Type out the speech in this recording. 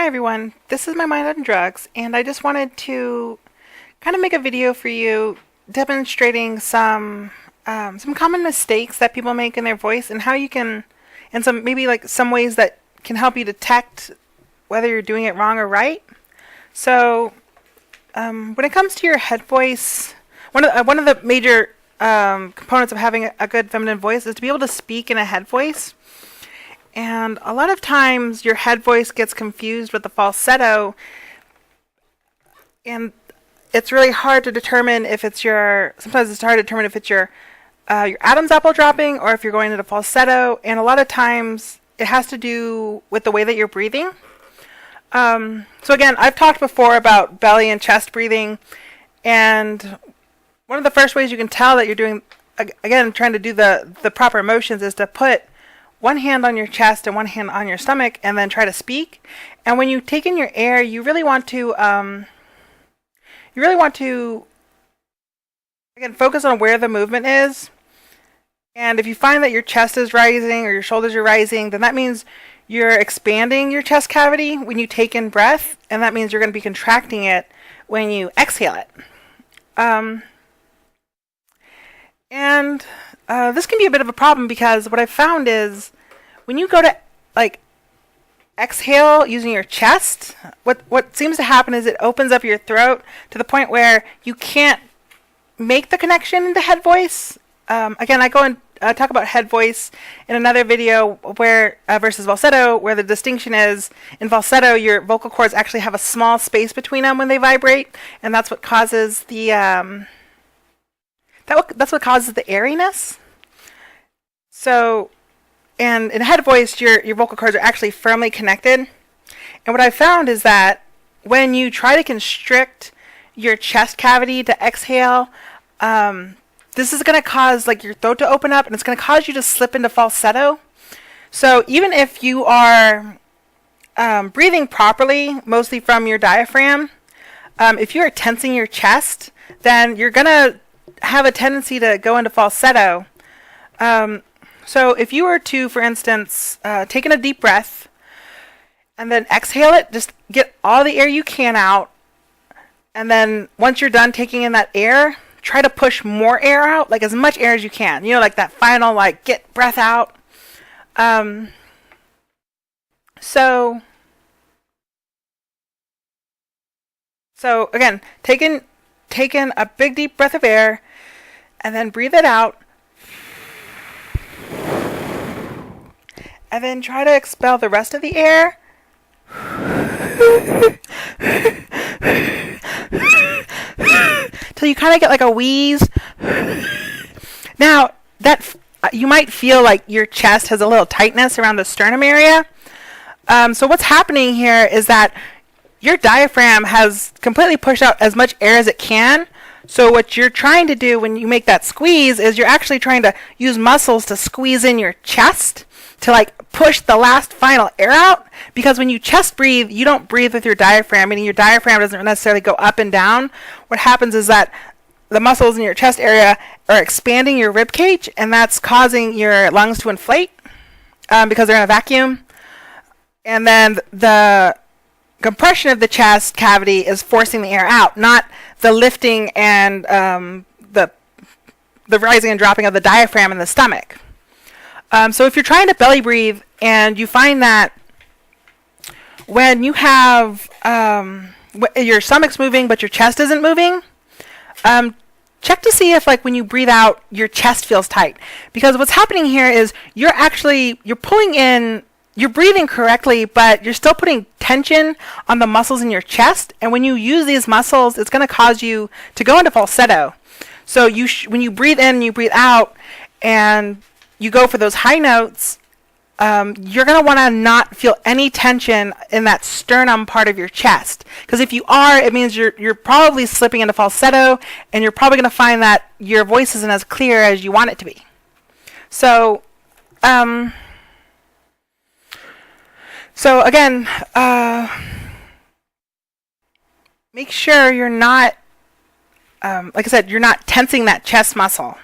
everyone, this is my mind on drugs, and I just wanted to kind of make a video for you demonstrating some common mistakes that people make in their voice and how you can, and some maybe like some ways that can help you detect whether you're doing it wrong or right. So when it comes to your head voice, one of the major components of having a good feminine voice is to be able to speak in a head voice. And a lot of times your head voice gets confused with the falsetto, and it's really hard to determine if it's sometimes it's hard to determine if it's your Adam's apple dropping or if you're going into falsetto, and a lot of times it has to do with the way that you're breathing. So again, I've talked before about belly and chest breathing, and one of the first ways you can tell that you're doing, again, trying to do the proper motions is to put one hand on your chest and one hand on your stomach and then try to speak. And when you take in your air, you really want to again focus on where the movement is. And if you find that your chest is rising or your shoulders are rising, then that means you're expanding your chest cavity when you take in breath, and that means you're going to be contracting it when you exhale it. This can be a bit of a problem because what I've found is when you go to exhale using your chest, what seems to happen is it opens up your throat to the point where you can't make the connection into head voice. Again, I go and talk about head voice in another video where versus falsetto, where the distinction is in falsetto your vocal cords actually have a small space between them when they vibrate, and that's what causes the that's what causes the airiness. So, and in head voice, your vocal cords are actually firmly connected. And what I found is that when you try to constrict your chest cavity to exhale, this is going to cause your throat to open up, and it's going to cause you to slip into falsetto. So even if you are breathing properly, mostly from your diaphragm, if you are tensing your chest, then you're going to have a tendency to go into falsetto. So if you were to, for instance, take in a deep breath and then exhale it, just get all the air you can out, and then once you're done taking in that air, try to push more air out, as much air as you can. That final get breath out. So again, take in a big deep breath of air and then breathe it out. And then try to expel the rest of the air. Till you kind of get a wheeze. Now, you might feel like your chest has a little tightness around the sternum area. So what's happening here is that your diaphragm has completely pushed out as much air as it can. So what you're trying to do when you make that squeeze is you're actually trying to use muscles to squeeze in your chest to push the last final air out, because when you chest breathe, you don't breathe with your diaphragm, meaning your diaphragm doesn't necessarily go up and down. What happens is that the muscles in your chest area are expanding your rib cage, and that's causing your lungs to inflate because they're in a vacuum. And then the compression of the chest cavity is forcing the air out, not the lifting and the rising and dropping of the diaphragm in the stomach. So if you're trying to belly breathe and you find that when you have your stomach's moving but your chest isn't moving, check to see if when you breathe out your chest feels tight, because what's happening here is you're pulling in, you're breathing correctly, but you're still putting tension on the muscles in your chest, and when you use these muscles, it's going to cause you to go into falsetto. So when you breathe in and you breathe out and you go for those high notes, you're going to want to not feel any tension in that sternum part of your chest. Because if you are, it means you're probably slipping into falsetto, and you're probably going to find that your voice isn't as clear as you want it to be. So, again, make sure you're not, like I said, you're not tensing that chest muscle.